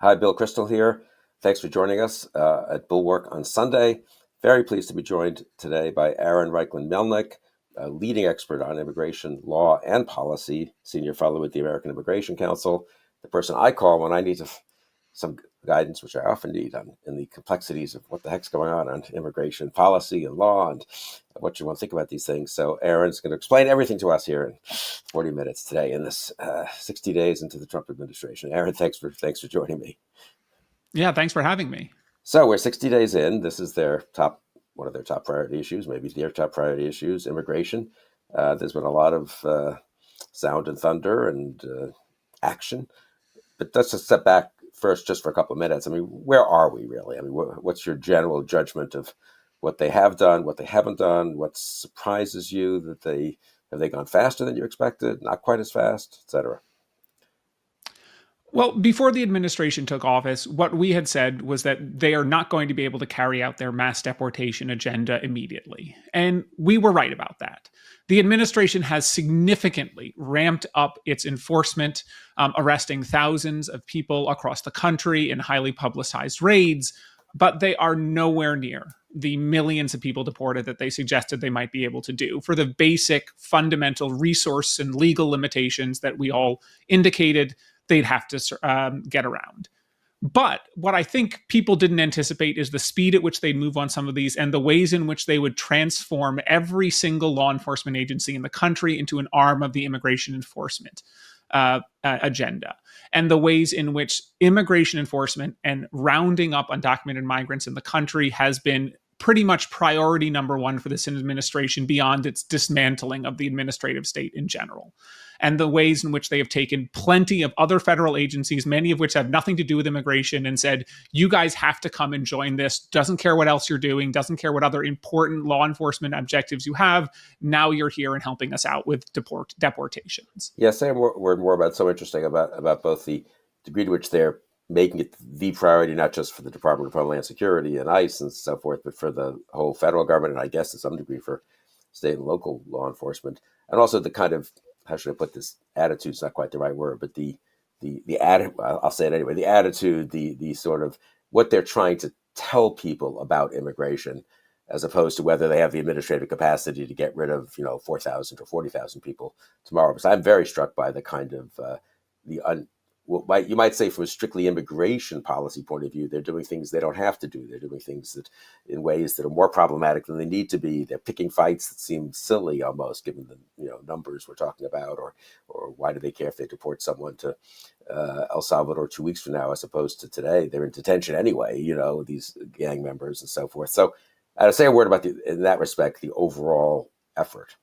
Hi, Bill Kristol here. Thanks for joining us at Bulwark on Sunday. Very pleased to be joined today by Reichlin-Melnick, a leading expert on immigration law and policy, senior fellow with the American Immigration Council, the person I call when I need some guidance, which I often need in the complexities of what the heck's going on immigration policy and law and what you want to think about these things. So Aaron's going to explain everything to us here in 40 minutes today in this 60 days into the Trump administration. Aaron, thanks for joining me. Yeah, thanks for having me. So we're 60 days in. This is one of their top priority issues, maybe their top priority issues, immigration. There's been a lot of sound and thunder and action. But let's just step back first just for a couple of minutes. I mean, where are we really? I mean, what's your general judgment of what they have done, what they haven't done, what surprises you that have they gone faster than you expected, not quite as fast, et cetera? Well, before the administration took office, what we had said was that they are not going to be able to carry out their mass deportation agenda immediately. And we were right about that. The administration has significantly ramped up its enforcement, arresting thousands of people across the country in highly publicized raids, but they are nowhere near the millions of people deported that they suggested they might be able to do for the basic fundamental resource and legal limitations that we all indicated they'd have to get around. But what I think people didn't anticipate is the speed at which they'd move on some of these and the ways in which they would transform every single law enforcement agency in the country into an arm of the immigration enforcement agenda, and the ways in which immigration enforcement and rounding up undocumented migrants in the country has been pretty much priority number one for this administration beyond its dismantling of the administrative state in general. And the ways in which they have taken plenty of other federal agencies, many of which have nothing to do with immigration, and said, you guys have to come and join this. Doesn't care what else you're doing, doesn't care what other important law enforcement objectives you have. Now you're here and helping us out with deportations. Yeah, say a word more about so interesting about both the degree to which they're making it the priority, not just for the Department of Homeland Security and ICE and so forth, but for the whole federal government, and I guess to some degree for state and local law enforcement. And also the kind of, how should I put this? Attitude's not quite the right word, but the attitude, I'll say it anyway, the attitude, the sort of what they're trying to tell people about immigration, as opposed to whether they have the administrative capacity to get rid of, 4,000 or 40,000 people tomorrow. Because I'm very struck by the kind of what you might say from a strictly immigration policy point of view, they're doing things they don't have to do. They're doing things that in ways that are more problematic than they need to be. They're picking fights that seem silly almost, given the numbers we're talking about, or why do they care if they deport someone to El Salvador 2 weeks from now as opposed to today? They're in detention anyway, these gang members and so forth. So I'd say a word about in that respect, the overall effort.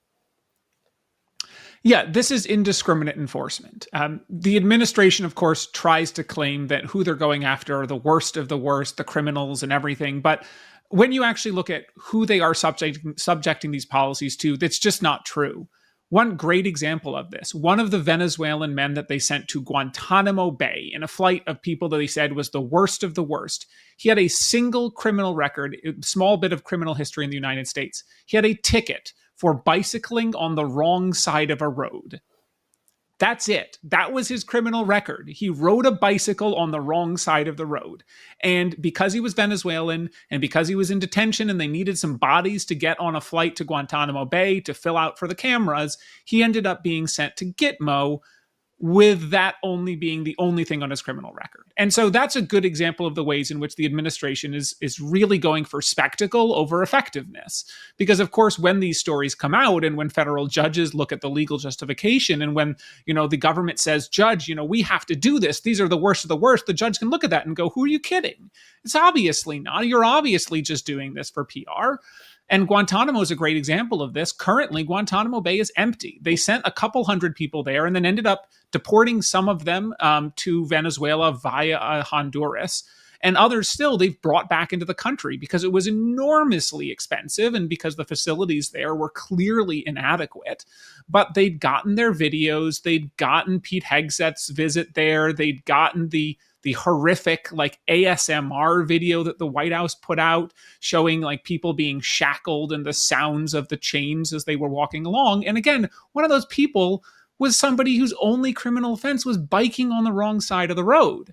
Yeah, this is indiscriminate enforcement. The administration, of course, tries to claim that who they're going after are the worst of the worst, the criminals and everything. But when you actually look at who they are subjecting these policies to, that's just not true. One great example of this, one of the Venezuelan men that they sent to Guantanamo Bay in a flight of people that they said was the worst of the worst. He had a single criminal record, a small bit of criminal history in the United States. He had a ticket for bicycling on the wrong side of a road. That's it. That was his criminal record. He rode a bicycle on the wrong side of the road. And because he was Venezuelan and because he was in detention and they needed some bodies to get on a flight to Guantanamo Bay to fill out for the cameras, he ended up being sent to GITMO, with that only being the only thing on his criminal record. And so that's a good example of the ways in which the administration is really going for spectacle over effectiveness. Because of course, when these stories come out and when federal judges look at the legal justification and when, the government says, judge, we have to do this, these are the worst of the worst, the judge can look at that and go, who are you kidding? It's obviously not. You're obviously just doing this for PR. And Guantanamo is a great example of this. Currently, Guantanamo Bay is empty. They sent a couple hundred people there and then ended up deporting some of them to Venezuela via Honduras. And others still they've brought back into the country because it was enormously expensive and because the facilities there were clearly inadequate. But they'd gotten their videos. They'd gotten Pete Hegseth's visit there. They'd gotten the horrific ASMR video that the White House put out showing people being shackled and the sounds of the chains as they were walking along. And again, one of those people was somebody whose only criminal offense was biking on the wrong side of the road.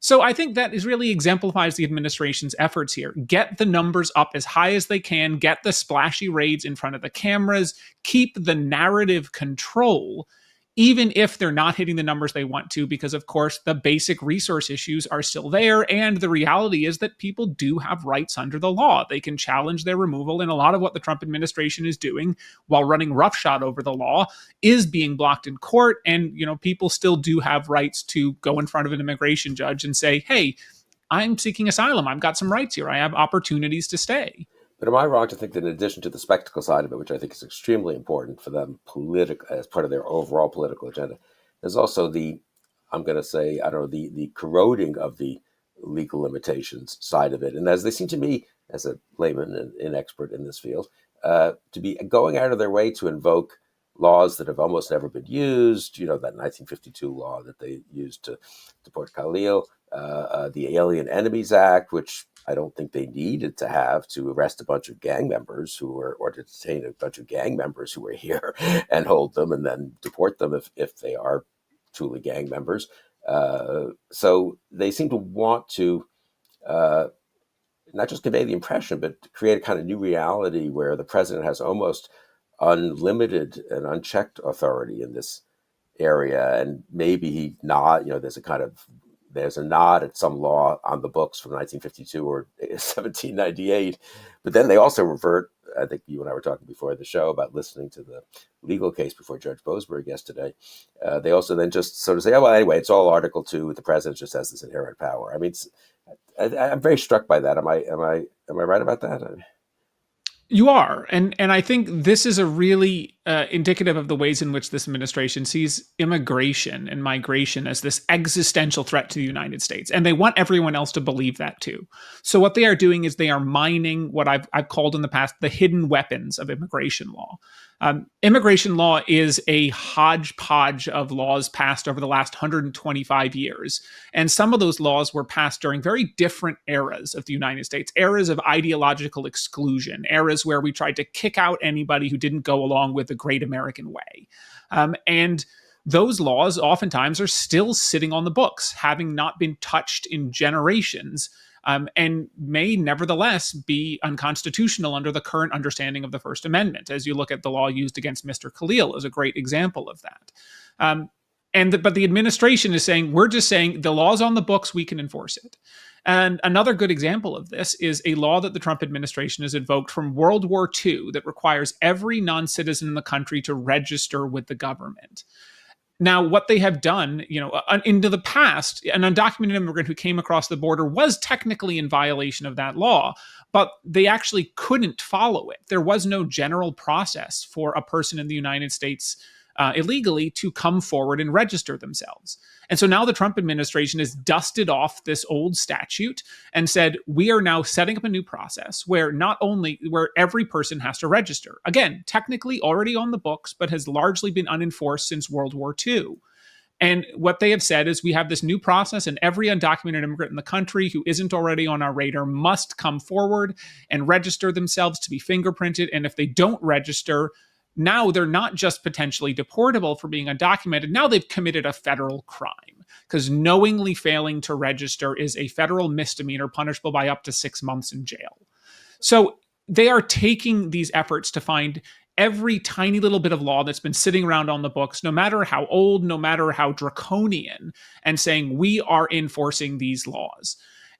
So I think that is really exemplifies the administration's efforts here. Get the numbers up as high as they can, get the splashy raids in front of the cameras, keep the narrative control, even if they're not hitting the numbers they want to, because of course the basic resource issues are still there. And the reality is that people do have rights under the law. They can challenge their removal. And a lot of what the Trump administration is doing while running roughshod over the law is being blocked in court. And, people still do have rights to go in front of an immigration judge and say, hey, I'm seeking asylum. I've got some rights here. I have opportunities to stay. But am I wrong to think that in addition to the spectacle side of it, which I think is extremely important for them as part of their overall political agenda, there's also I'm going to say, I don't know, the corroding of the legal limitations side of it. And as they seem to me, as a layman and inexpert in this field, to be going out of their way to invoke laws that have almost never been used, that 1952 law that they used to deport Khalil, the Alien Enemies Act, which I don't think they needed to have to arrest a bunch of gang members or to detain a bunch of gang members who were here and hold them and then deport them if they are truly gang members. So they seem to want to not just convey the impression, but create a kind of new reality where the president has almost unlimited and unchecked authority in this area. And maybe he not, there's a nod at some law on the books from 1952 or 1798, but then they also revert. I think you and I were talking before the show about listening to the legal case before Judge Boasberg yesterday. They also then just sort of say, oh, well, anyway, it's all Article 2. The president just has this inherent power. I mean, I'm very struck by that. Am I right about that? You are. And I think this is a really indicative of the ways in which this administration sees immigration and migration as this existential threat to the United States. And they want everyone else to believe that too. So what they are doing is they are mining what I've called in the past the hidden weapons of immigration law. Immigration law is a hodgepodge of laws passed over the last 125 years. And some of those laws were passed during very different eras of the United States, eras of ideological exclusion, eras where we tried to kick out anybody who didn't go along with the great American way. And those laws oftentimes are still sitting on the books, having not been touched in generations. And may nevertheless be unconstitutional under the current understanding of the First Amendment. As you look at the law used against Mr. Khalil as a great example of that. But the administration is saying, we're just saying the law's on the books, we can enforce it. And another good example of this is a law that the Trump administration has invoked from World War II that requires every non-citizen in the country to register with the government. Now, what they have done, into the past, an undocumented immigrant who came across the border was technically in violation of that law, but they actually couldn't follow it. There was no general process for a person in the United States illegally to come forward and register themselves. And so now the Trump administration has dusted off this old statute and said, we are now setting up a new process where every person has to register. Again, technically already on the books, but has largely been unenforced since World War II. And what they have said is we have this new process, and every undocumented immigrant in the country who isn't already on our radar must come forward and register themselves to be fingerprinted. And if they don't register, now they're not just potentially deportable for being undocumented. Now they've committed a federal crime, because knowingly failing to register is a federal misdemeanor punishable by up to 6 months in jail. So they are taking these efforts to find every tiny little bit of law that's been sitting around on the books, no matter how old, no matter how draconian, and saying we are enforcing these laws.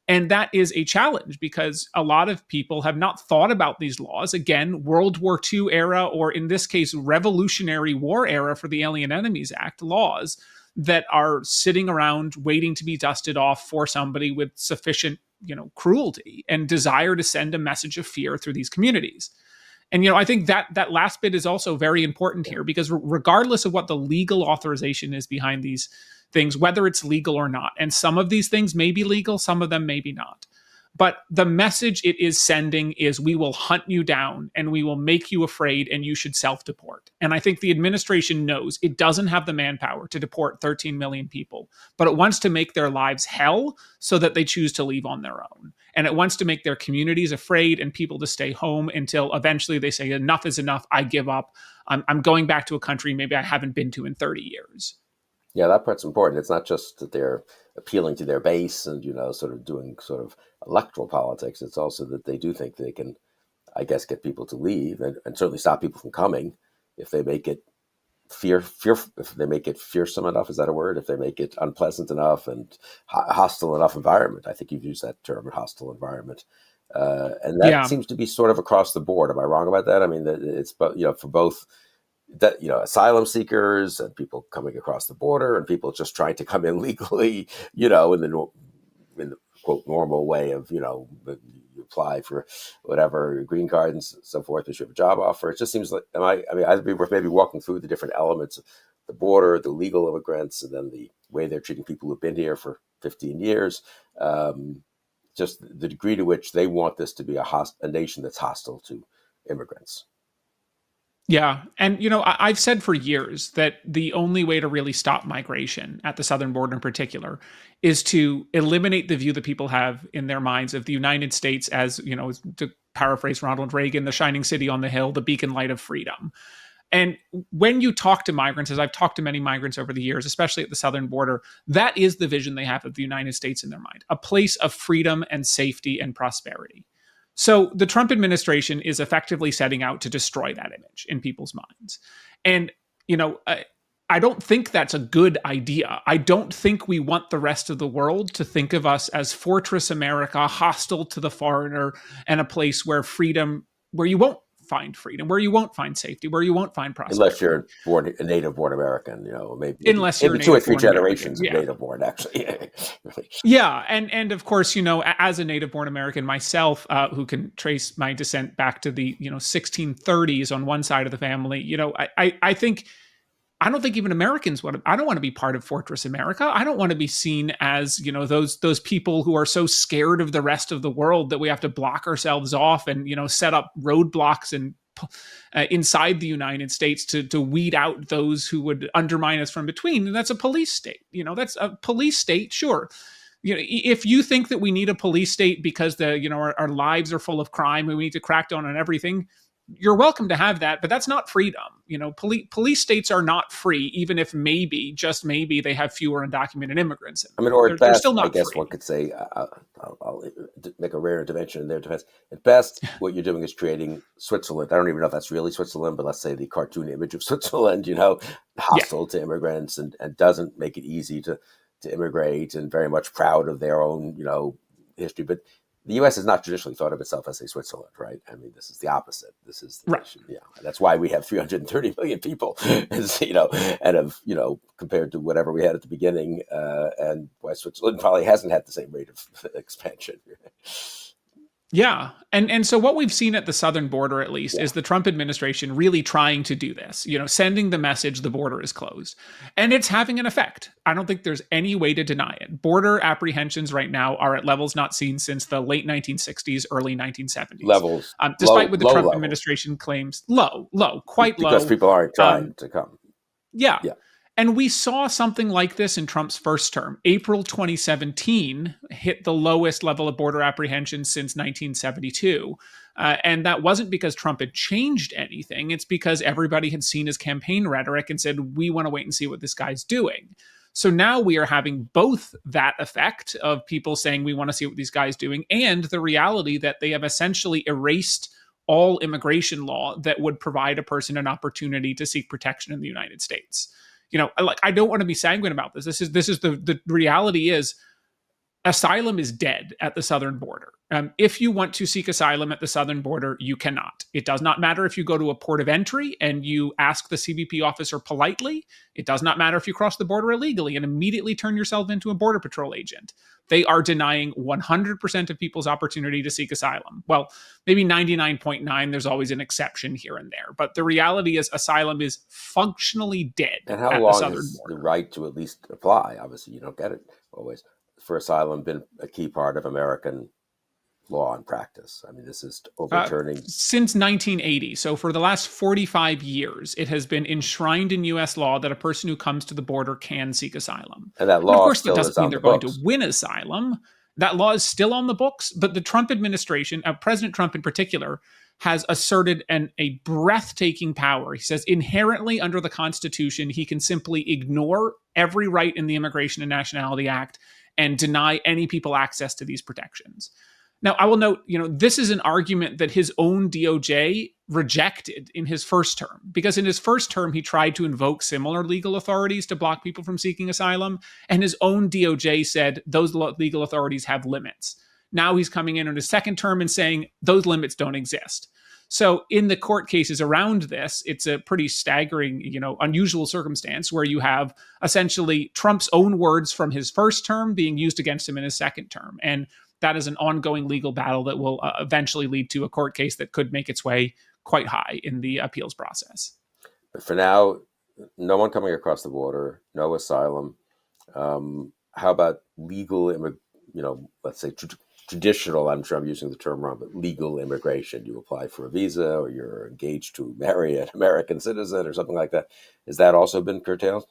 And that is a challenge because a lot of people have not thought about these laws. Again, World War II era, or in this case, Revolutionary War era for the Alien Enemies Act laws that are sitting around waiting to be dusted off for somebody with sufficient, cruelty and desire to send a message of fear through these communities. And, I think that last bit is also very important here, because regardless of what the legal authorization is behind these things, whether it's legal or not, and some of these things may be legal, some of them maybe not. But the message it is sending is we will hunt you down and we will make you afraid and you should self-deport. And I think the administration knows it doesn't have the manpower to deport 13 million people, but it wants to make their lives hell so that they choose to leave on their own. And it wants to make their communities afraid and people to stay home until eventually they say, enough is enough, I give up. I'm going back to a country maybe I haven't been to in 30 years. Yeah, that part's important. It's not just that they're appealing to their base and, sort of doing sort of electoral politics. It's also that they do think they can, I guess, get people to leave and certainly stop people from coming if they make it if they make it fearsome enough. Is that a word? If they make it unpleasant enough and hostile enough environment. I think you've used that term, hostile environment. And that Yeah. seems to be sort of across the board. Am I wrong about that? I mean, it's for both that, asylum seekers and people coming across the border and people just trying to come in legally, in the quote normal way of, you apply for whatever green card and so forth, if you have a job offer. It just seems like, I'd be worth maybe walking through the different elements of the border, the legal immigrants, and then the way they're treating people who've been here for 15 years. Just the degree to which they want this to be a nation that's hostile to immigrants. Yeah. And, I've said for years that the only way to really stop migration at the southern border in particular is to eliminate the view that people have in their minds of the United States as, to paraphrase Ronald Reagan, the shining city on the hill, the beacon light of freedom. And when you talk to migrants, as I've talked to many migrants over the years, especially at the southern border, that is the vision they have of the United States in their mind, a place of freedom and safety and prosperity. So the Trump administration is effectively setting out to destroy that image in people's minds. And, I don't think that's a good idea. I don't think we want the rest of the world to think of us as Fortress America, hostile to the foreigner, and a place where you won't find freedom, where you won't find safety, where you won't find prosperity. Unless you're a native-born American, maybe Unless you're maybe 2 or 3 generations American. of native-born, actually. Yeah, and of course, as a native-born American myself, who can trace my descent back to the 1630s on one side of the family, I don't think even Americans I don't want to be part of Fortress America. I don't want to be seen as, those people who are so scared of the rest of the world that we have to block ourselves off and, set up roadblocks and inside the United States to weed out those who would undermine us from between. And that's a police state. That's a police state, sure. If you think that we need a police state because our lives are full of crime and we need to crack down on everything, you're welcome to have that, but that's not freedom. Police states are not free, even if just maybe, they have fewer undocumented immigrants. Or at best, still not I guess free. one could say, I'll make a rare intervention in their defense. At best, what you're doing is creating Switzerland. I don't even know if that's really Switzerland, but let's say the cartoon image of Switzerland, hostile to immigrants and doesn't make it easy to immigrate and very much proud of their own, history. But the U.S. has not traditionally thought of itself as a Switzerland, right? I mean, this is the opposite. This is the nation, That's why we have 330 million people, and compared to whatever we had at the beginning, and why Switzerland probably hasn't had the same rate of expansion. Yeah. And so what we've seen at the southern border, at least, is the Trump administration really trying to do this, sending the message the border is closed. And it's having an effect. I don't think there's any way to deny it. Border apprehensions right now are at levels not seen since the late 1960s, early 1970s. Levels. Despite what the Trump administration claims, quite low. Because people aren't trying to come. Yeah. And we saw something like this in Trump's first term. April 2017 hit the lowest level of border apprehension since 1972. And that wasn't because Trump had changed anything. It's because everybody had seen his campaign rhetoric and said, we want to wait and see what this guy's doing. So now we are having both that effect of people saying we want to see what these guys doing and the reality that they have essentially erased all immigration law that would provide a person an opportunity to seek protection in the United States. I don't want to be sanguine about this. This is the reality is asylum is dead at the southern border. If you want to seek asylum at the southern border, you cannot. It does not matter if you go to a port of entry and you ask the CBP officer politely. It does not matter if you cross the border illegally and immediately turn yourself into a border patrol agent. They are denying 100% of people's opportunity to seek asylum. Well, maybe 99.9, there's always an exception here and there. But the reality is asylum is functionally dead at the southern border. And how long has the right to at least apply? Obviously, you don't get it always. For asylum been a key part of American law and practice? I mean, this is overturning... Since 1980. So for the last 45 years, it has been enshrined in U.S. law that a person who comes to the border can seek asylum. And that law, of course, still that doesn't is on mean they're the going books. to win asylum. That law is still on the books, but the Trump administration, President Trump in particular, has asserted a breathtaking power. He says inherently under the Constitution, he can simply ignore every right in the Immigration and Nationality Act and deny any people access to these protections. Now, I will note, this is an argument that his own DOJ rejected in his first term, because in his first term, he tried to invoke similar legal authorities to block people from seeking asylum, and his own DOJ said those legal authorities have limits. Now he's coming in his second term and saying those limits don't exist. So in the court cases around this, it's a pretty staggering, unusual circumstance where you have essentially Trump's own words from his first term being used against him in his second term. And that is an ongoing legal battle that will eventually lead to a court case that could make its way quite high in the appeals process. But for now, no one coming across the border, no asylum. How about legal, let's say traditional, I'm sure I'm using the term wrong, but legal immigration? You apply for a visa or you're engaged to marry an American citizen or something like that. Has that also been curtailed?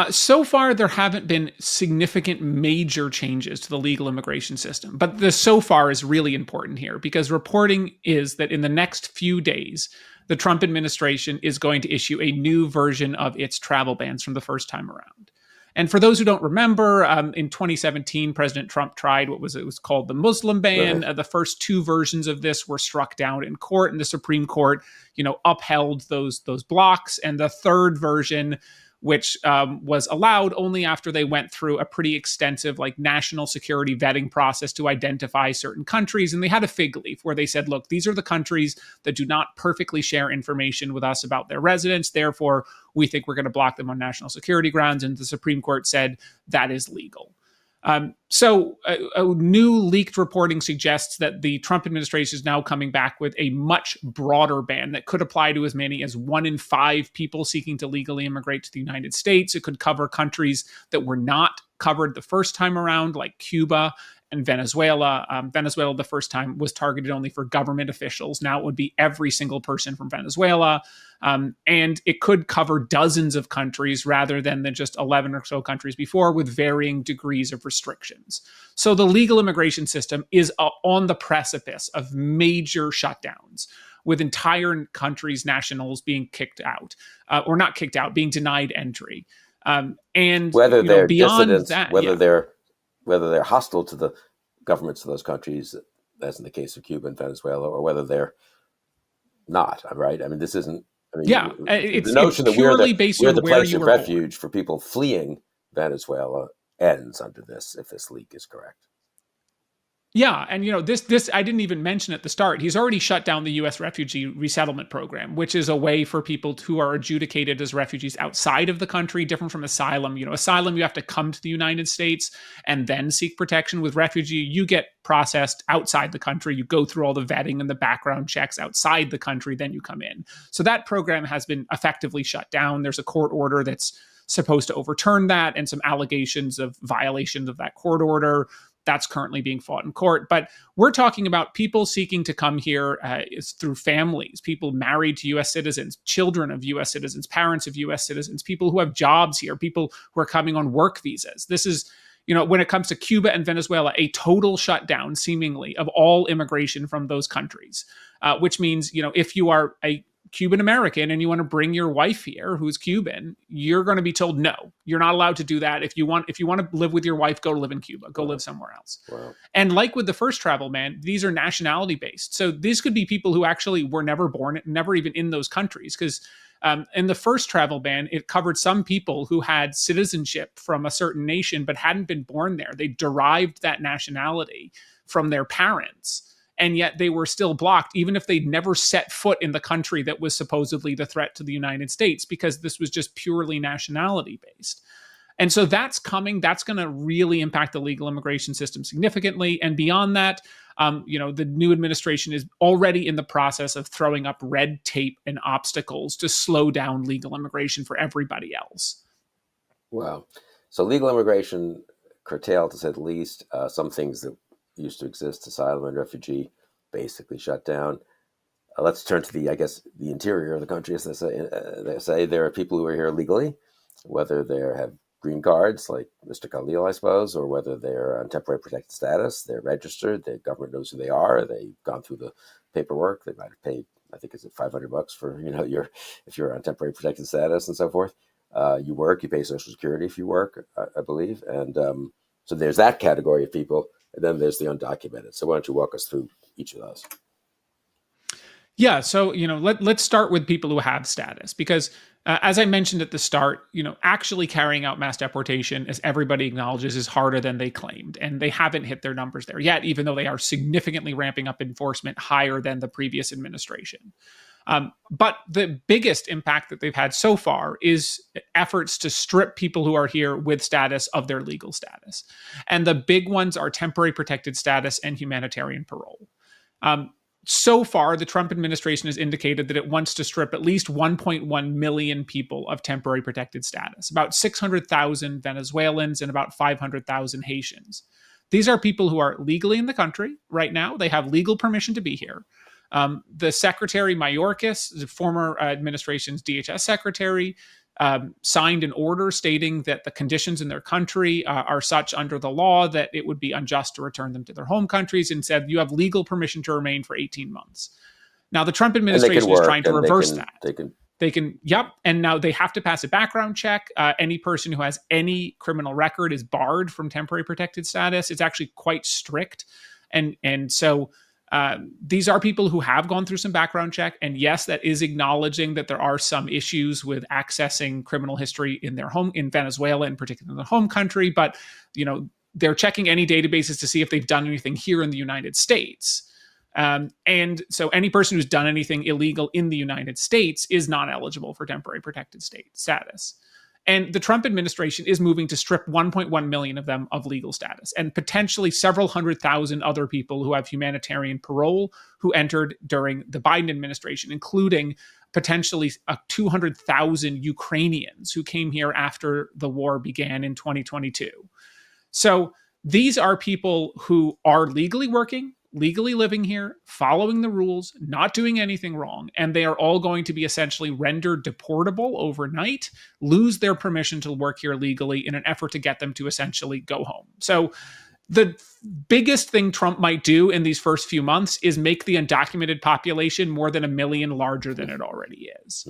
So far, there haven't been significant major changes to the legal immigration system. But the so far is really important here, because reporting is that in the next few days, the Trump administration is going to issue a new version of its travel bans from the first time around. And for those who don't remember, in 2017, President Trump tried what was called the Muslim ban. Right. The first two versions of this were struck down in court, and the Supreme Court, upheld those blocks. And the third version, which was allowed only after they went through a pretty extensive national security vetting process to identify certain countries. And they had a fig leaf where they said, look, these are the countries that do not perfectly share information with us about their residents. Therefore, we think we're going to block them on national security grounds. And the Supreme Court said that is legal. So a new leaked reporting suggests that the Trump administration is now coming back with a much broader ban that could apply to as many as 1 in 5 people seeking to legally immigrate to the United States. It could cover countries that were not covered the first time around, like Cuba and Venezuela. Venezuela the first time was targeted only for government officials. Now it would be every single person from Venezuela. And it could cover dozens of countries rather than just 11 or so countries before, with varying degrees of restrictions. So the legal immigration system is on the precipice of major shutdowns, with entire countries' nationals being kicked out, or not kicked out, being denied entry. And whether they're beyond dissidents, that, whether they're hostile to the governments of those countries, as in the case of Cuba and Venezuela, or whether they're not, right? I mean, this isn't. I mean, it's the notion that we're the place of refuge for people fleeing Venezuela ends under this, if this leak is correct. Yeah, and this I didn't even mention at the start. He's already shut down the U.S. refugee resettlement program, which is a way for people who are adjudicated as refugees outside of the country, different from asylum. Asylum, you have to come to the United States and then seek protection. With refugee, you get processed outside the country. You go through all the vetting and the background checks outside the country, then you come in. So that program has been effectively shut down. There's a court order that's supposed to overturn that, and some allegations of violations of that court order. That's currently being fought in court. But we're talking about people seeking to come here through families, people married to U.S. citizens, children of U.S. citizens, parents of U.S. citizens, people who have jobs here, people who are coming on work visas. This is, when it comes to Cuba and Venezuela, a total shutdown, seemingly, of all immigration from those countries, which means, if you are a Cuban American and you want to bring your wife here who's Cuban, you're going to be told no, you're not allowed to do that. If you want to live with your wife, go live in Cuba, go live somewhere else. Wow. And like with the first travel ban, these are nationality based. So these could be people who actually were never born, never even in those countries. Because in the first travel ban, it covered some people who had citizenship from a certain nation but hadn't been born there. They derived that nationality from their parents, and yet they were still blocked, even if they'd never set foot in the country that was supposedly the threat to the United States, because this was just purely nationality based. And so that's coming. That's going to really impact the legal immigration system significantly. And beyond that, the new administration is already in the process of throwing up red tape and obstacles to slow down legal immigration for everybody else. Wow. So legal immigration curtailed, to say the least. Some things that used to exist, asylum and refugee, basically shut down. Let's turn to the interior of the country. As they say there are people who are here legally, whether they have green cards like Mr. Khalil, I suppose, or whether they're on temporary protected status. They're registered. The government knows who they are. They've gone through the paperwork. They might have paid, I think, is it $500 for if you're on temporary protected status and so forth. You work, you pay Social Security if you work, I believe. And so there's that category of people. And then there's the undocumented. So why don't you walk us through each of those? Yeah, so let's start with people who have status because, as I mentioned at the start, actually carrying out mass deportation, as everybody acknowledges, is harder than they claimed, and they haven't hit their numbers there yet, even though they are significantly ramping up enforcement higher than the previous administration. But the biggest impact that they've had so far is efforts to strip people who are here with status of their legal status, and the big ones are temporary protected status and humanitarian parole. Um, so far, the Trump administration has indicated that it wants to strip at least 1.1 million people of temporary protected status, about 600,000 Venezuelans and about 500,000 Haitians. These are people who are legally in the country right now. They have legal permission to be here. The Secretary Mayorkas, the former administration's DHS secretary, signed an order stating that the conditions in their country are such under the law that it would be unjust to return them to their home countries, and said you have legal permission to remain for 18 months. Now, the Trump And they can administration is work trying to and reverse that. they can, yep. And now they have to pass a background check. Any person who has any criminal record is barred from temporary protected status. It's actually quite strict. And so these are people who have gone through some background check. And yes, that is acknowledging that there are some issues with accessing criminal history in their home, in Venezuela, in particular in the home country. But, they're checking any databases to see if they've done anything here in the United States. And so any person who's done anything illegal in the United States is not eligible for temporary protected status. And the Trump administration is moving to strip 1.1 million of them of legal status, and potentially several 100,000 other people who have humanitarian parole who entered during the Biden administration, including potentially 200,000 Ukrainians who came here after the war began in 2022. So these are people who are legally working, legally living here, following the rules, not doing anything wrong, and they are all going to be essentially rendered deportable overnight, lose their permission to work here legally in an effort to get them to essentially go home. So the biggest thing Trump might do in these first few months is make the undocumented population more than 1 million larger than it already is.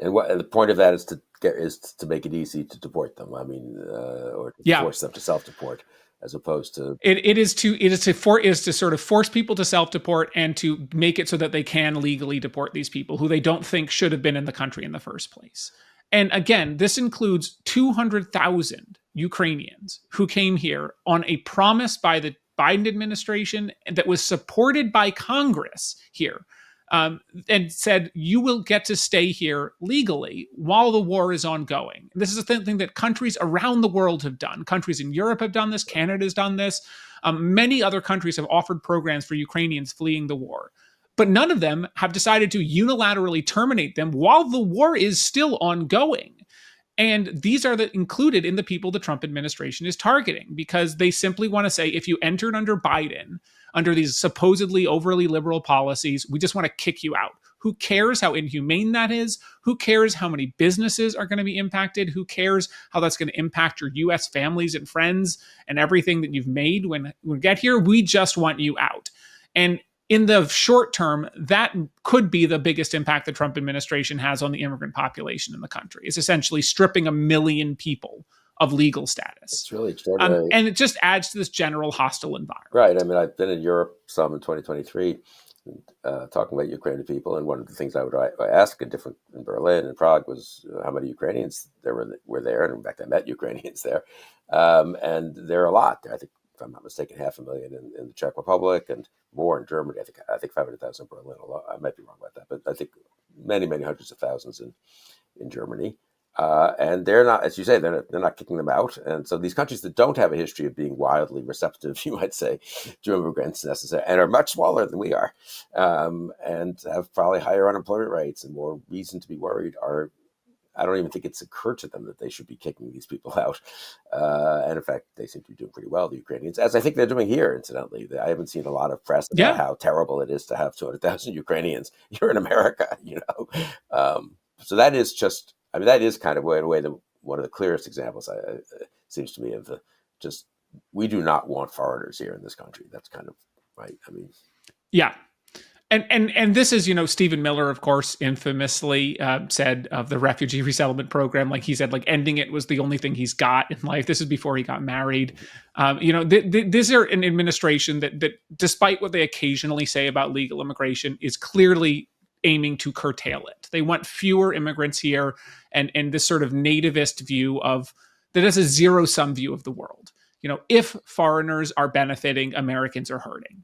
And the point of that is to make it easy to deport them. I mean, or to force them to self-deport, as opposed to it is to sort of force people to self-deport and to make it so that they can legally deport these people who they don't think should have been in the country in the first place. And again, this includes 200,000 Ukrainians who came here on a promise by the Biden administration that was supported by Congress here. And said, you will get to stay here legally while the war is ongoing. This is a thing that countries around the world have done. Countries in Europe have done this. Canada's done this. Many other countries have offered programs for Ukrainians fleeing the war. But none of them have decided to unilaterally terminate them while the war is still ongoing. And these are included in the people the Trump administration is targeting, because they simply want to say, if you entered under Biden, under these supposedly overly liberal policies, we just want to kick you out. Who cares how inhumane that is? Who cares how many businesses are going to be impacted? Who cares how that's going to impact your U.S. families and friends and everything that you've made when we get here? We just want you out. And in the short term, that could be the biggest impact the Trump administration has on the immigrant population in the country. It's essentially stripping 1 million people of legal status. It's really extraordinary. And it just adds to this general hostile environment. Right. I mean, I've been in Europe some in 2023, talking about Ukrainian people. And one of the things I ask in Berlin and Prague was how many Ukrainians there were there. And in fact, I met Ukrainians there. And there are a lot. I think, if I'm not mistaken, 500,000 in the Czech Republic and more in Germany. I think 500,000 in Berlin. I might be wrong about that, but I think many, many hundreds of thousands in Germany. And they're not, as you say, they're not kicking them out. And so these countries that don't have a history of being wildly receptive, you might say, to immigrants necessarily, and are much smaller than we are, and have probably higher unemployment rates and more reason to be worried, I don't even think it's occurred to them that they should be kicking these people out. And in fact, they seem to be doing pretty well, the Ukrainians, as I think they're doing here, incidentally. I haven't seen a lot of press about how terrible it is to have 200,000 Ukrainians here in America, So that is just, that is kind of in a way one of the clearest examples, seems to me, of we do not want foreigners here in this country. That's kind of right. Yeah. And this is, Stephen Miller, of course, infamously said of the refugee resettlement program, like he said, like ending it was the only thing he's got in life. This is before he got married. These are an administration that, despite what they occasionally say about legal immigration, is clearly aiming to curtail it. They want fewer immigrants here, and this sort of nativist view of that is a zero-sum view of the world. If foreigners are benefiting, Americans are hurting.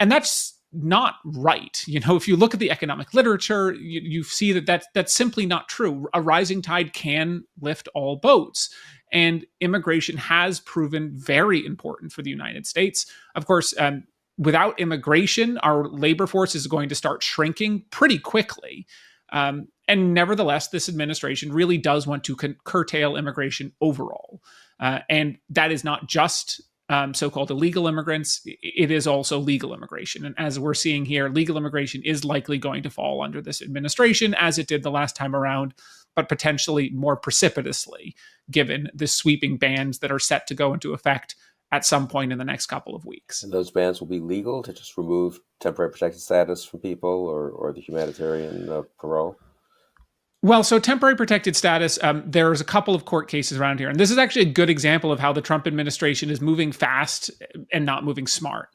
And that's not right. If you look at the economic literature, you see that's simply not true. A rising tide can lift all boats. And immigration has proven very important for the United States. Of course, without immigration, our labor force is going to start shrinking pretty quickly. And nevertheless, this administration really does want to curtail immigration overall. And that is not just so-called illegal immigrants. It is also legal immigration. And as we're seeing here, legal immigration is likely going to fall under this administration, as it did the last time around, but potentially more precipitously, given the sweeping bans that are set to go into effect at some point in the next couple of weeks. And those bans will be legal to just remove temporary protected status from people or the humanitarian parole? Well, so temporary protected status, there's a couple of court cases around here. And this is actually a good example of how the Trump administration is moving fast and not moving smart.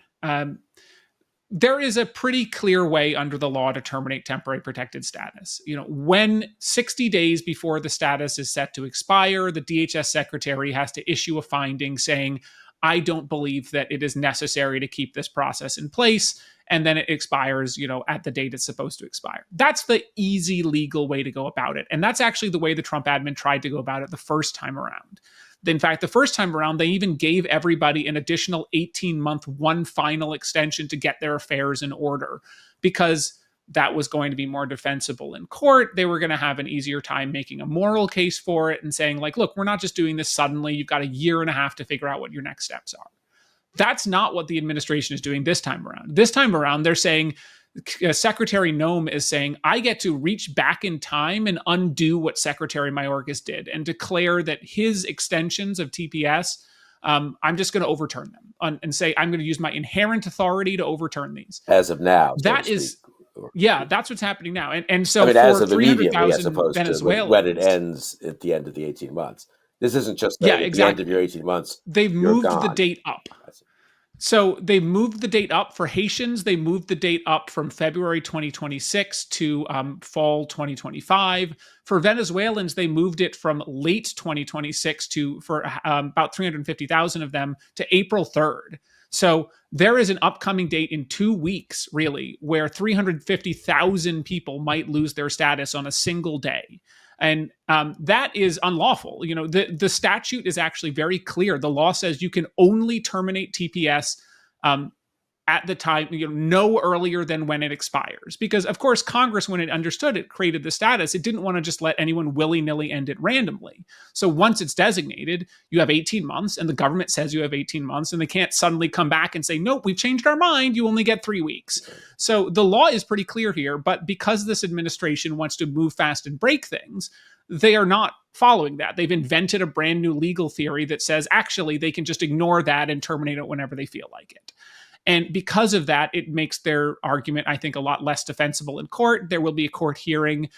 There is a pretty clear way under the law to terminate temporary protected status. When 60 days before the status is set to expire, the DHS secretary has to issue a finding saying, I don't believe that it is necessary to keep this process in place. And then it expires, at the date it's supposed to expire. That's the easy legal way to go about it. And that's actually the way the Trump admin tried to go about it the first time around. In fact, the first time around, they even gave everybody an additional 18-month, one final extension to get their affairs in order, because that was going to be more defensible in court. They were going to have an easier time making a moral case for it and saying, like, look, we're not just doing this suddenly. You've got a year and a half to figure out what your next steps are. That's not what the administration is doing this time around. This time around, they're saying, Secretary Noem is saying, I get to reach back in time and undo what Secretary Mayorkas did and declare that his extensions of TPS, I'm just going to overturn them and say, I'm going to use my inherent authority to overturn these. As of now. That is... Yeah, that's what's happening now. And so as for of immediately, as 300,000 opposed Venezuelans, to when it ends at the end of the 18 months. This isn't just at the end of your 18 months. They've moved the date up. So they moved the date up for Haitians. They moved the date up from February 2026 to fall 2025. For Venezuelans, they moved it from late 2026 for about 350,000 of them to April 3rd. So there is an upcoming date in 2 weeks, really, where 350,000 people might lose their status on a single day. And that is unlawful. The statute is actually very clear. The law says you can only terminate TPS at the time, no earlier than when it expires. Because, of course, Congress, when it understood it, created the status, it didn't want to just let anyone willy-nilly end it randomly. So once it's designated, you have 18 months, and the government says you have 18 months, and they can't suddenly come back and say, nope, we've changed our mind, you only get 3 weeks. So the law is pretty clear here, but because this administration wants to move fast and break things, they are not following that. They've invented a brand new legal theory that says, actually, they can just ignore that and terminate it whenever they feel like it. And because of that, it makes their argument, I think, a lot less defensible in court. There will be a court hearing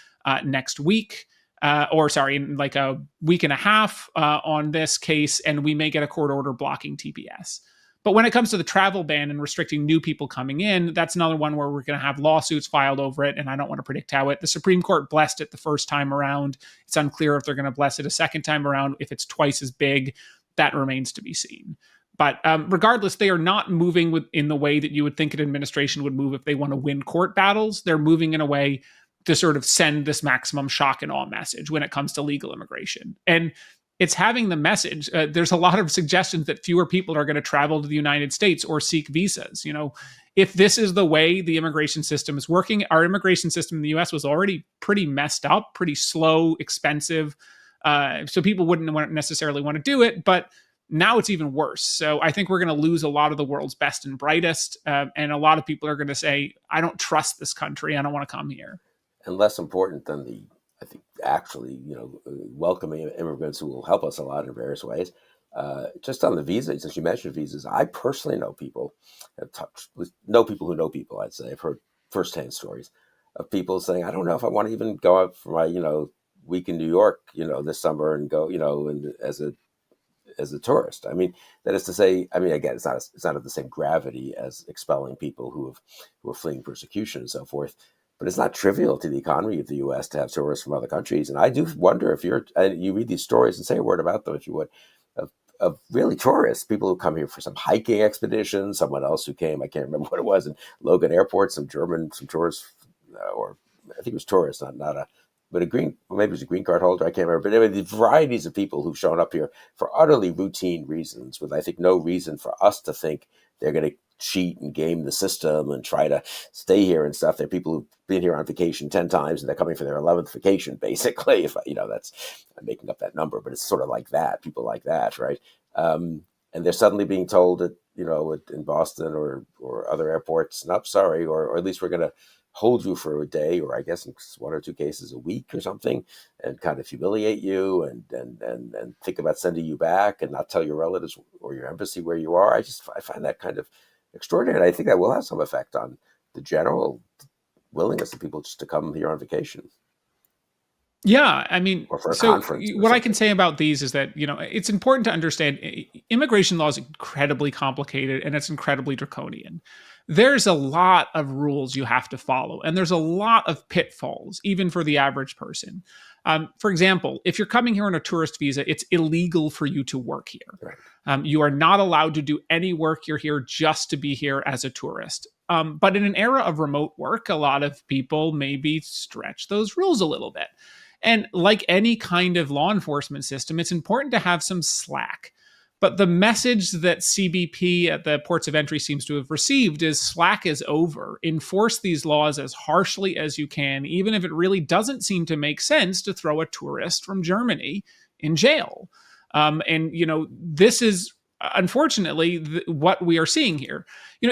next week, in like a week and a half on this case, and we may get a court order blocking TPS. But when it comes to the travel ban and restricting new people coming in, that's another one where we're going to have lawsuits filed over it, and I don't want to predict how the Supreme Court blessed it the first time around. It's unclear if they're going to bless it a second time around. If it's twice as big, that remains to be seen. But regardless, they are not moving in the way that you would think an administration would move if they want to win court battles. They're moving in a way to sort of send this maximum shock and awe message when it comes to legal immigration. And it's having the message. There's a lot of suggestions that fewer people are going to travel to the United States or seek visas. If this is the way the immigration system is working, our immigration system in the US was already pretty messed up, pretty slow, expensive. So people wouldn't necessarily want to do it, but now it's even worse. So I think we're going to lose a lot of the world's best and brightest. And a lot of people are going to say, I don't trust this country. I don't want to come here. And less important than welcoming immigrants who will help us a lot in various ways. Just on the visas, since you mentioned visas, I personally know people who know people, I'd say. I've heard firsthand stories of people saying, I don't know if I want to even go out for my, week in New York, this summer and go, and as a tourist. I mean, that is to say, I mean, again, it's not of the same gravity as expelling people who are fleeing persecution and so forth. But it's not trivial to the economy of the U.S. to have tourists from other countries. And I do wonder if you read these stories and say a word about them, if you would, of really tourists, people who come here for some hiking expedition, someone else who came, I can't remember what it was, in Logan Airport, some tourists, or I think it was tourists, not a, but maybe it was a green card holder, I can't remember. But anyway, the varieties of people who've shown up here for utterly routine reasons, with I think no reason for us to think they're going to cheat and game the system and try to stay here and stuff. They're people who've been here on vacation 10 times and they're coming for their 11th vacation, basically. If that's, I'm making up that number, but it's sort of like that, people like that, right? And they're suddenly being told that, in Boston or other airports, nope, sorry, or at least we're going to hold you for a day, or I guess in one or two cases a week or something, and kind of humiliate you and think about sending you back and not tell your relatives or your embassy where you are. I find that kind of extraordinary. I think that will have some effect on the general willingness of people just to come here on vacation. Yeah, I mean, Or for a so conference or what I can something. say about these is that, it's important to understand immigration law is incredibly complicated and it's incredibly draconian. There's a lot of rules you have to follow, and there's a lot of pitfalls, even for the average person. For example, if you're coming here on a tourist visa, it's illegal for you to work here. Right. You are not allowed to do any work. You're here just to be here as a tourist. But in an era of remote work, a lot of people maybe stretch those rules a little bit. And like any kind of law enforcement system, it's important to have some slack. But the message that CBP at the ports of entry seems to have received is slack is over. Enforce these laws as harshly as you can, even if it really doesn't seem to make sense to throw a tourist from Germany in jail. This is unfortunately what we are seeing here.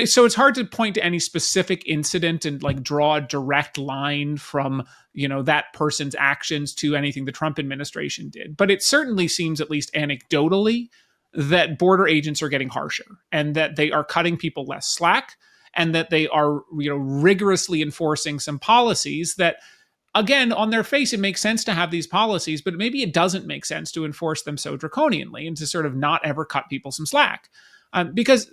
So it's hard to point to any specific incident and like draw a direct line from that person's actions to anything the Trump administration did. But it certainly seems, at least anecdotally, that border agents are getting harsher and that they are cutting people less slack and that they are rigorously enforcing some policies that, again, on their face, it makes sense to have these policies, but maybe it doesn't make sense to enforce them so draconianly and to sort of not ever cut people some slack. Because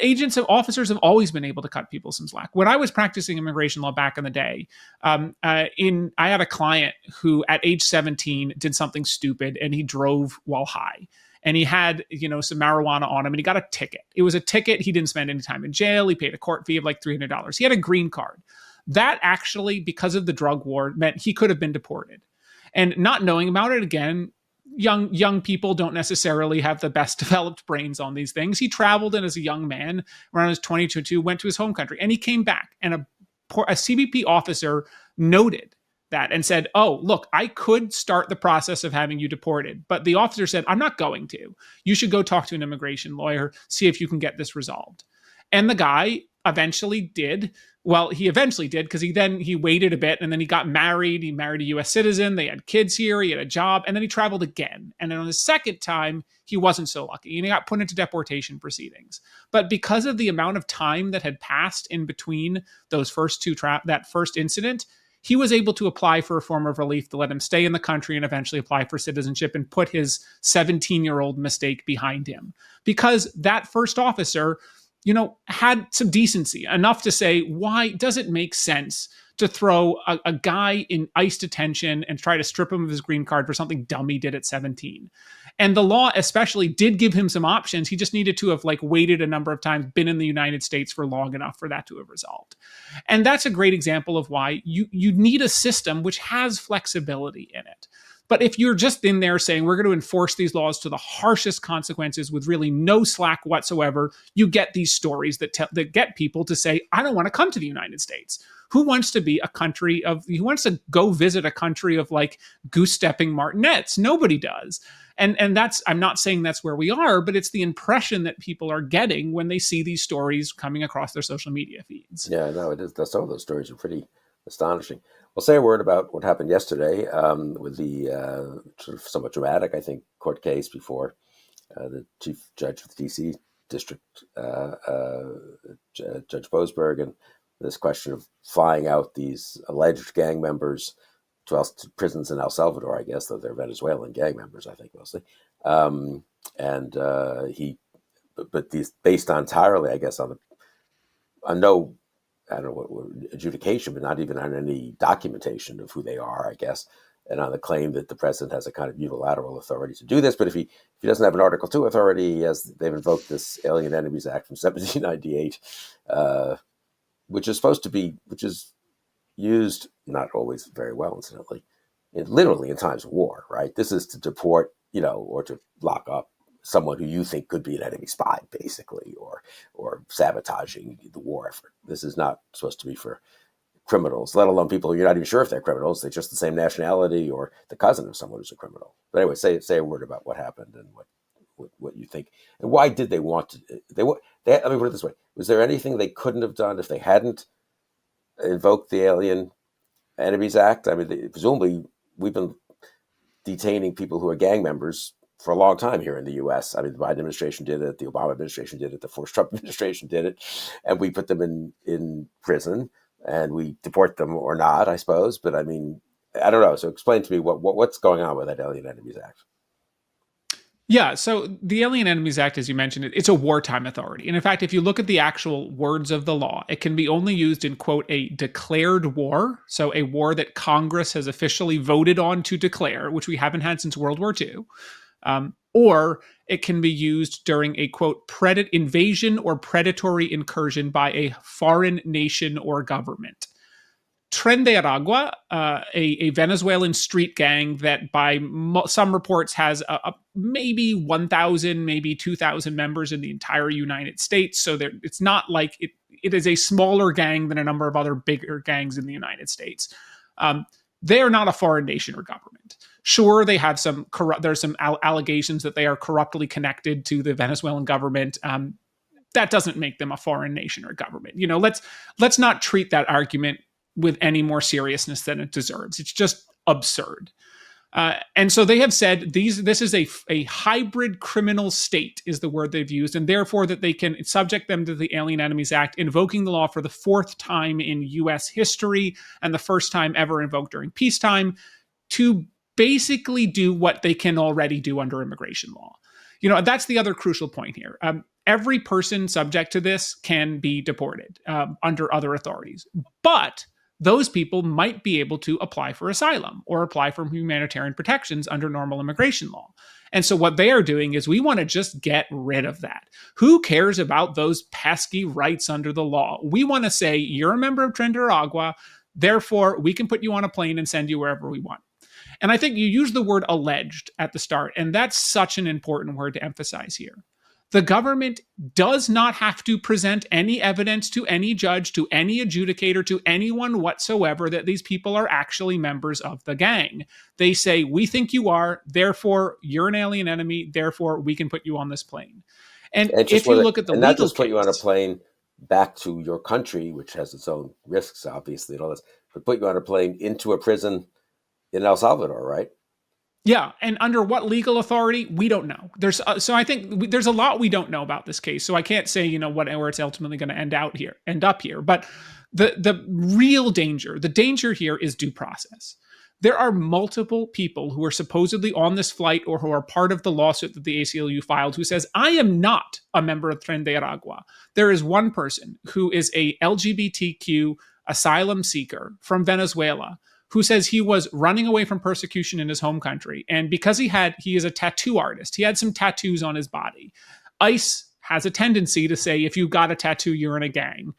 agents and officers have always been able to cut people some slack. When I was practicing immigration law back in the day, I had a client who at age 17 did something stupid and he drove while high. And he had, some marijuana on him and he got a ticket. It was a ticket. He didn't spend any time in jail. He paid a court fee of like $300. He had a green card. That actually, because of the drug war, meant he could have been deported. And not knowing about it, again, young people don't necessarily have the best developed brains on these things. He traveled, and as a young man, around his 22, went to his home country, and he came back. And a CBP officer noted that and said, "Oh, look, I could start the process of having you deported." But the officer said, "I'm not going to. You should go talk to an immigration lawyer, see if you can get this resolved." And the guy eventually did. Well, he eventually did, because he waited a bit and then he got married. He married a US citizen. They had kids here. He had a job. And then he traveled again. And then on the second time, he wasn't so lucky and he got put into deportation proceedings. But because of the amount of time that had passed in between those first that first incident, he was able to apply for a form of relief to let him stay in the country and eventually apply for citizenship and put his 17-year-old mistake behind him. Because that first officer, had some decency enough to say, why does it make sense to throw a guy in ICE detention and try to strip him of his green card for something dumb he did at 17? And the law especially did give him some options. He just needed to have waited a number of times, been in the United States for long enough for that to have resolved. And that's a great example of why you need a system which has flexibility in it. But if you're just in there saying we're going to enforce these laws to the harshest consequences with really no slack whatsoever, you get these stories that get people to say, I don't want to come to the United States. Who wants to go visit a country of goose stepping martinets? Nobody does. And that's, I'm not saying that's where we are, but it's the impression that people are getting when they see these stories coming across their social media feeds. Yeah, no, it is. Some of those stories are pretty astonishing. We'll say a word about what happened yesterday with the sort of somewhat dramatic, I think, court case before the chief judge of the D.C. district, Judge Boasberg, and this question of flying out these alleged gang members to prisons in El Salvador, I guess, though they're Venezuelan gang members, I think mostly. And but these based entirely, I guess, on no, I don't know what adjudication, but not even on any documentation of who they are, I guess, and on the claim that the president has a kind of unilateral authority to do this. But if he doesn't have an Article 2 authority, they've invoked this Alien Enemies Act from 1798, which is used not always very well, incidentally, literally in times of war, right? This is to deport, or to lock up someone who you think could be an enemy spy, basically, or sabotaging the war effort. This is not supposed to be for criminals, let alone people you're not even sure if they're criminals. They're just the same nationality or the cousin of someone who's a criminal. But anyway, say a word about what happened and what you think, and why did they want to? Let me put it this way: was there anything they couldn't have done if they hadn't invoked the Alien Enemies Act? I mean, presumably we've been detaining people who are gang members for a long time here in the U.S. I mean, the Biden administration did it, the Obama administration did it, the first Trump administration did it, and we put them in prison and we deport them or not, I suppose. But I mean, I don't know. So explain to me what's going on with that Alien Enemies Act. Yeah, so the Alien Enemies Act, as you mentioned, it's a wartime authority. And in fact, if you look at the actual words of the law, it can be only used in, quote, a declared war. So a war that Congress has officially voted on to declare, which we haven't had since World War II. Or it can be used during a, quote, invasion or predatory incursion by a foreign nation or government. Tren de Aragua, a Venezuelan street gang that by some reports has maybe 1,000, maybe 2,000 members in the entire United States. So it's not like it is a smaller gang than a number of other bigger gangs in the United States. They are not a foreign nation or government. Sure, they have there's some allegations that they are corruptly connected to the Venezuelan government. That doesn't make them a foreign nation or government. Let's not treat that argument with any more seriousness than it deserves. It's just absurd. And so they have said this is a hybrid criminal state is the word they've used, and therefore that they can subject them to the Alien Enemies Act, invoking the law for the fourth time in U.S. history and the first time ever invoked during peacetime to basically do what they can already do under immigration law. That's the other crucial point here. Every person subject to this can be deported under other authorities, but those people might be able to apply for asylum or apply for humanitarian protections under normal immigration law. And so what they are doing is we want to just get rid of that. Who cares about those pesky rights under the law? We want to say, you're a member of Tren de Aragua, therefore we can put you on a plane and send you wherever we want. And I think you use the word alleged at the start, and that's such an important word to emphasize here. The government does not have to present any evidence to any judge, to any adjudicator, to anyone whatsoever that these people are actually members of the gang. They say, we think you are, therefore you're an alien enemy, therefore we can put you on this plane. And if you look at the legal not just put you on a plane back to your country, which has its own risks, obviously, and all this, but put you on a plane into a prison in El Salvador, right? Yeah, and under what legal authority, we don't know. So I think there's a lot we don't know about this case. So I can't say where it's ultimately going to end up here. But the real danger, the danger here is due process. There are multiple people who are supposedly on this flight or who are part of the lawsuit that the ACLU filed who says, I am not a member of Tren de Aragua. There is one person who is a LGBTQ asylum seeker from Venezuela who says he was running away from persecution in his home country. And because he is a tattoo artist, he had some tattoos on his body. ICE has a tendency to say, if you got a tattoo, you're in a gang.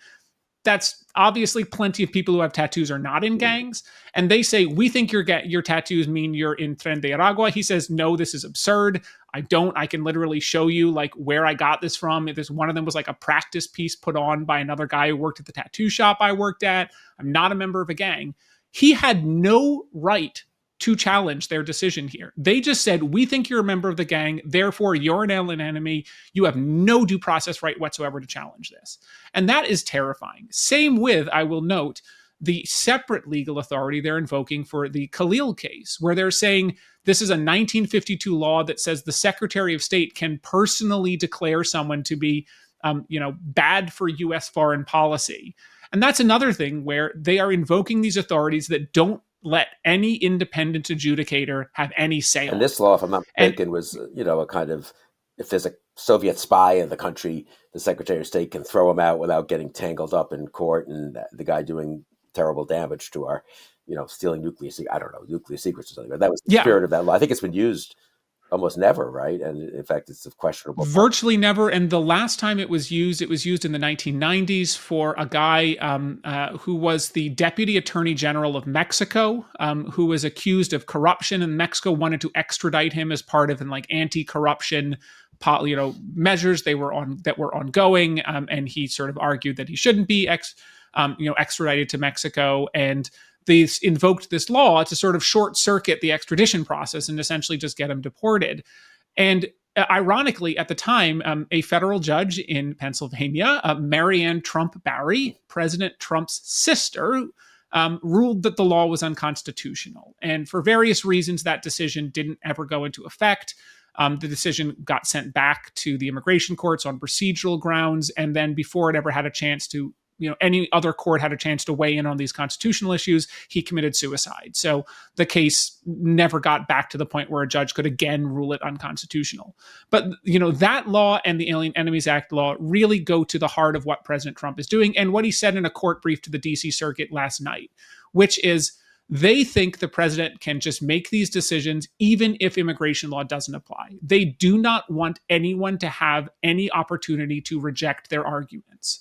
That's obviously plenty of people who have tattoos are not in gangs. And they say, we think your tattoos mean you're in Tren de Aragua. He says, no, this is absurd. I can literally show you where I got this from. There's one of them was a practice piece put on by another guy who worked at the tattoo shop I worked at. I'm not a member of a gang. He had no right to challenge their decision here. They just said, we think you're a member of the gang, therefore you're an alien enemy. You have no due process right whatsoever to challenge this. And that is terrifying. Same with, I will note, the separate legal authority they're invoking for the Khalil case, where they're saying this is a 1952 law that says the Secretary of State can personally declare someone to be bad for U.S. foreign policy. And that's another thing where they are invoking these authorities that don't let any independent adjudicator have any say And on this it. law, if I'm not And mistaken, was a kind of, if there's a Soviet spy in the country, the Secretary of State can throw him out without getting tangled up in court, and the guy doing terrible damage to our, stealing I don't know, nuclear secrets or something. But that was the yeah, spirit of that law. I think it's been used almost never, right? And in fact, it's of questionable quality. virtually never. And the last time it was used in the 1990s for a guy who was the deputy attorney general of Mexico, who was accused of corruption, and Mexico wanted to extradite him as part of anti-corruption measures that were ongoing, and he sort of argued that he shouldn't be extradited to Mexico, and they invoked this law to sort of short circuit the extradition process and essentially just get him deported. And ironically, at the time, a federal judge in Pennsylvania, Marianne Trump Barry, President Trump's sister, ruled that the law was unconstitutional. And for various reasons, that decision didn't ever go into effect. The decision got sent back to the immigration courts on procedural grounds. And then before it ever had a chance to, any other court had a chance to weigh in on these constitutional issues, he committed suicide. So the case never got back to the point where a judge could again rule it unconstitutional. But, that law and the Alien Enemies Act law really go to the heart of what President Trump is doing and what he said in a court brief to the DC Circuit last night, which is they think the president can just make these decisions even if immigration law doesn't apply. They do not want anyone to have any opportunity to reject their arguments.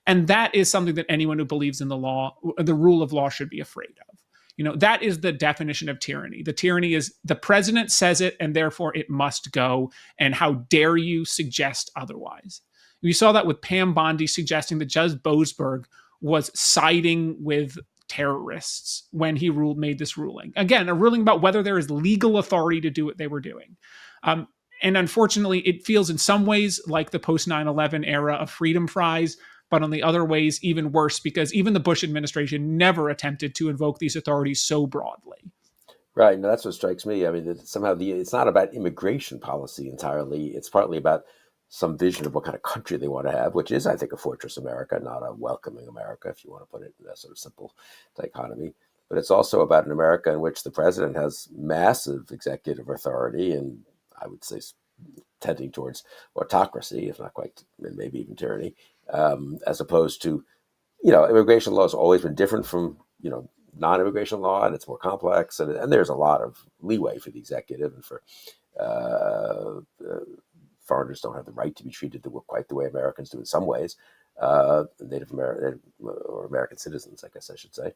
And that is something that anyone who believes in the law, the rule of law, should be afraid of. That is the definition of tyranny. The tyranny is the president says it and therefore it must go. And how dare you suggest otherwise? We saw that with Pam Bondi suggesting that Judge Boasberg was siding with terrorists when he made this ruling. Again, a ruling about whether there is legal authority to do what they were doing. And unfortunately, it feels in some ways like the post 9/11 era of freedom fries, but on the other ways, even worse, because even the Bush administration never attempted to invoke these authorities so broadly. Right. No, that's what strikes me. I mean, somehow it's not about immigration policy entirely. It's partly about some vision of what kind of country they want to have, which is, I think, a fortress America, not a welcoming America, if you want to put it in that sort of simple dichotomy. But it's also about an America in which the president has massive executive authority, and I would say tending towards autocracy, if not quite, maybe even tyranny, as opposed to, immigration law has always been different from, non-immigration law, and it's more complex, and there's a lot of leeway for the executive and for foreigners don't have the right to be treated quite the way Americans do in some ways. Native American or American citizens, I guess I should say.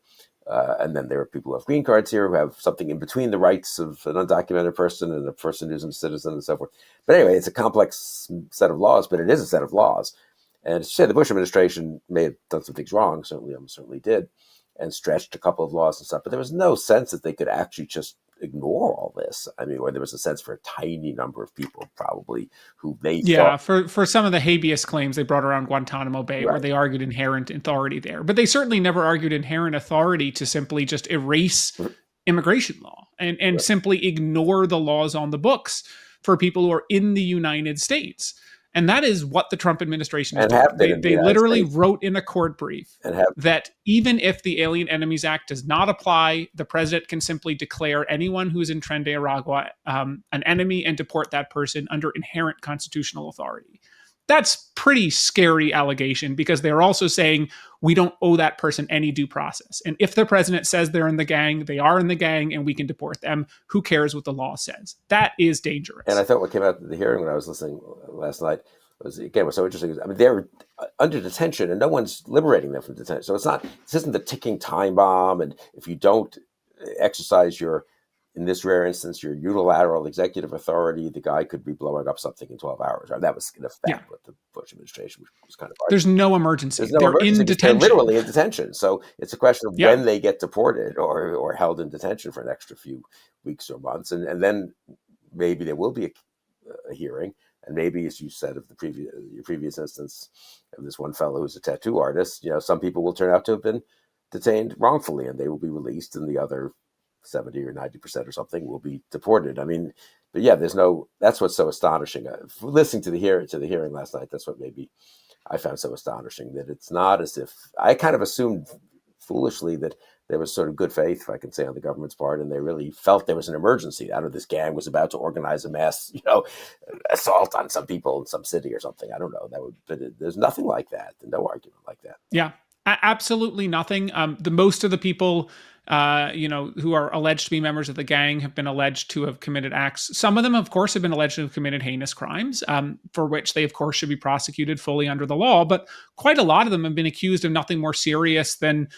And then there are people who have green cards here who have something in between the rights of an undocumented person and a person who's a citizen and so forth. But anyway, it's a complex set of laws, but it is a set of laws. And to say the Bush administration may have done some things wrong, certainly did, and stretched a couple of laws and stuff, but there was no sense that they could actually just ignore all this. I mean, where there was a sense for a tiny number of people probably who they thought. For some of the habeas claims they brought around Guantanamo Bay, Right. where they argued inherent authority there. But they certainly never argued inherent authority to simply just erase immigration law and Right. simply ignore the laws on the books for people who are in the United States. And that is what the Trump administration is doing. They literally wrote in a court brief that even if the Alien Enemies Act does not apply, the president can simply declare anyone who is in Tren de Aragua an enemy and deport that person under inherent constitutional authority. That's pretty scary allegation because they're also saying we don't owe that person any due process. And if the president says they're in the gang, they are in the gang and we can deport them. Who cares what the law says? That is dangerous. And I thought what came out of the hearing when I was listening last night was so interesting. I mean, they're under detention and no one's liberating them from detention. So this isn't the ticking time bomb. And if you don't exercise in this rare instance, your unilateral executive authority, the guy could be blowing up something in 12 hours. Right? That was in effect what the Bush administration was kind of arguing. There's no emergency. They're in detention. They're literally in detention. So it's a question of when they get deported or held in detention for an extra few weeks or months. And then maybe there will be a hearing. And maybe, as you said of your previous instance of this one fellow who's a tattoo artist, some people will turn out to have been detained wrongfully and they will be released, and the other 70 or 90% or something will be deported. I mean, but yeah, that's what's so astonishing. Listening to the hearing last night, that's what made me I found so astonishing, that it's not as if I kind of assumed foolishly that there was sort of good faith, if I can say, on the government's part, and they really felt there was an emergency. I don't know, this gang was about to organize a mass, assault on some people in some city or something. I don't know. There's nothing like that. No argument like that. Yeah, absolutely nothing. The most of the people, who are alleged to be members of the gang have been alleged to have committed acts. Some of them, of course, have been alleged to have committed heinous crimes, for which they, of course, should be prosecuted fully under the law. But quite a lot of them have been accused of nothing more serious than,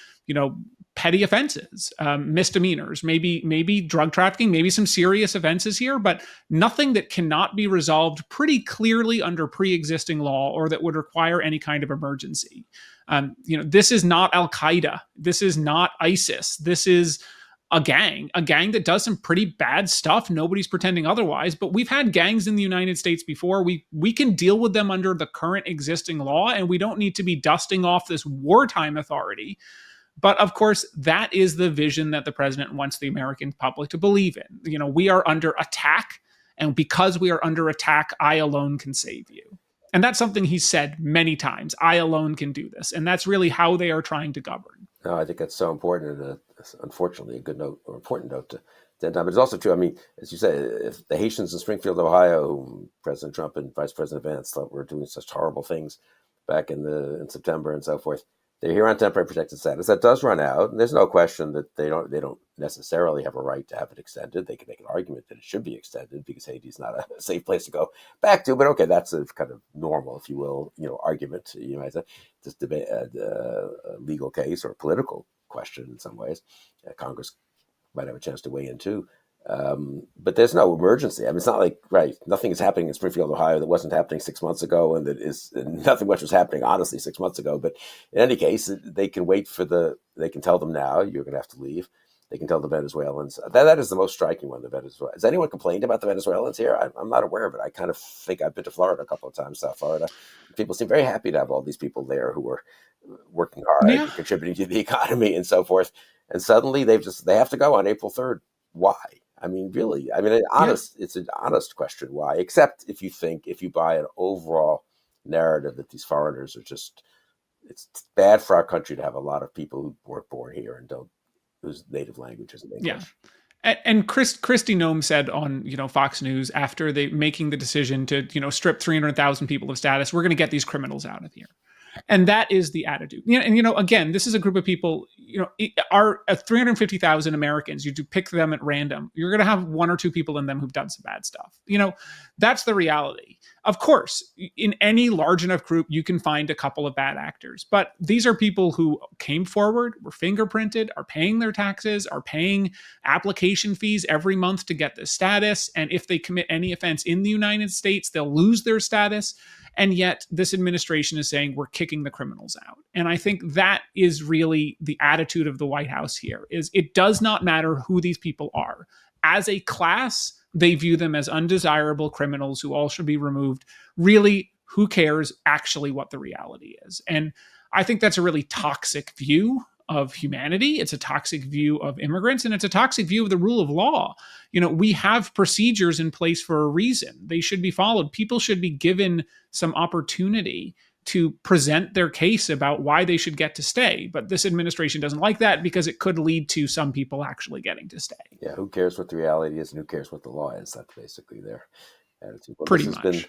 petty offenses, misdemeanors, maybe drug trafficking, maybe some serious offenses here, but nothing that cannot be resolved pretty clearly under pre-existing law or that would require any kind of emergency. This is not Al-Qaeda. This is not ISIS. This is a gang that does some pretty bad stuff. Nobody's pretending otherwise, but we've had gangs in the United States before. We can deal with them under the current existing law, and we don't need to be dusting off this wartime authority. But of course, that is the vision that the president wants the American public to believe in. We are under attack, and because we are under attack, I alone can save you. And that's something he's said many times. I alone can do this. And that's really how they are trying to govern. No, I think that's so important, and unfortunately a good note, or important note to end on. But it's also true, I mean, as you say, if the Haitians in Springfield, Ohio, whom President Trump and Vice President Vance thought were doing such horrible things back in September and so forth, they're here on temporary protected status. That does run out, and there's no question that they don't necessarily have a right to have it extended. They can make an argument that it should be extended because Haiti's not a safe place to go back to. But okay, that's a kind of normal, if you will, argument. As a debate, a legal case or a political question in some ways. Congress might have a chance to weigh in too. But there's no emergency. I mean, it's not like, nothing is happening in Springfield, Ohio that wasn't happening 6 months ago, and nothing much was happening, honestly, 6 months ago. But in any case, they can wait they can tell them now, you're going to have to leave. They can tell the Venezuelans. That is the most striking one, the Venezuelans. Has anyone complained about the Venezuelans here? I'm not aware of it. I kind of think I've been to Florida a couple of times, South Florida. People seem very happy to have all these people there who are working hard, contributing to the economy and so forth. And suddenly they have to go on April 3rd. Why? I mean, really, it's an honest question. Why? Except if you buy an overall narrative that these foreigners are it's bad for our country to have a lot of people who weren't born here and whose native language isn't English. Yeah. And Kristi Noem said on, Fox News after they making the decision to, strip 300,000 people of status, we're going to get these criminals out of here. And that is the attitude. And, again, this is a group of people, are 350,000 Americans. You do pick them at random. You're going to have one or two people in them who've done some bad stuff. That's the reality. Of course, in any large enough group, you can find a couple of bad actors. But these are people who came forward, were fingerprinted, are paying their taxes, are paying application fees every month to get this status. And if they commit any offense in the United States, they'll lose their status. And yet this administration is saying we're kicking the criminals out. And I think that is really the attitude of the White House here, is it does not matter who these people are. As a class, they view them as undesirable criminals who all should be removed. Really, who cares actually what the reality is? And I think that's a really toxic view of humanity. It's a toxic view of immigrants, and it's a toxic view of the rule of law. We have procedures in place for a reason. They should be followed. People should be given some opportunity to present their case about why they should get to stay. But this administration doesn't like that because it could lead to some people actually getting to stay. Yeah, who cares what the reality is and who cares what the law is? That's basically their attitude. Well, pretty much. Been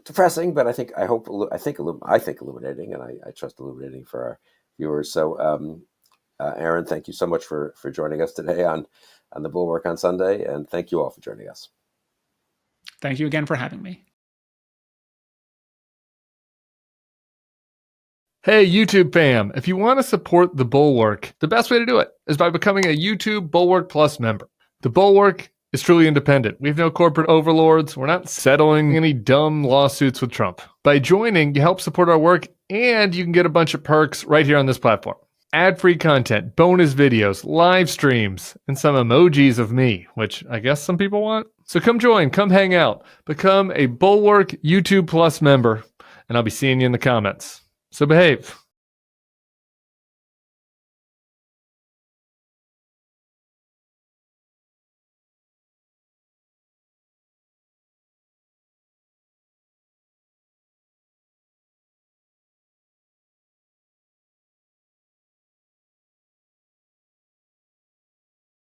depressing, but I think illuminating, and I trust illuminating for our viewers. So, Aaron, thank you so much for joining us today on the Bulwark on Sunday, and thank you all for joining us. Thank you again for having me. Hey, YouTube fam, if you want to support the Bulwark, the best way to do it is by becoming a YouTube Bulwark Plus member. The Bulwark is truly independent. We have no corporate overlords. We're not settling any dumb lawsuits with Trump. By joining, you help support our work, and you can get a bunch of perks right here on this platform. Ad-free content, bonus videos, live streams, and some emojis of me, which I guess some people want. So come join, come hang out, become a Bulwark YouTube Plus member, and I'll be seeing you in the comments. So behave.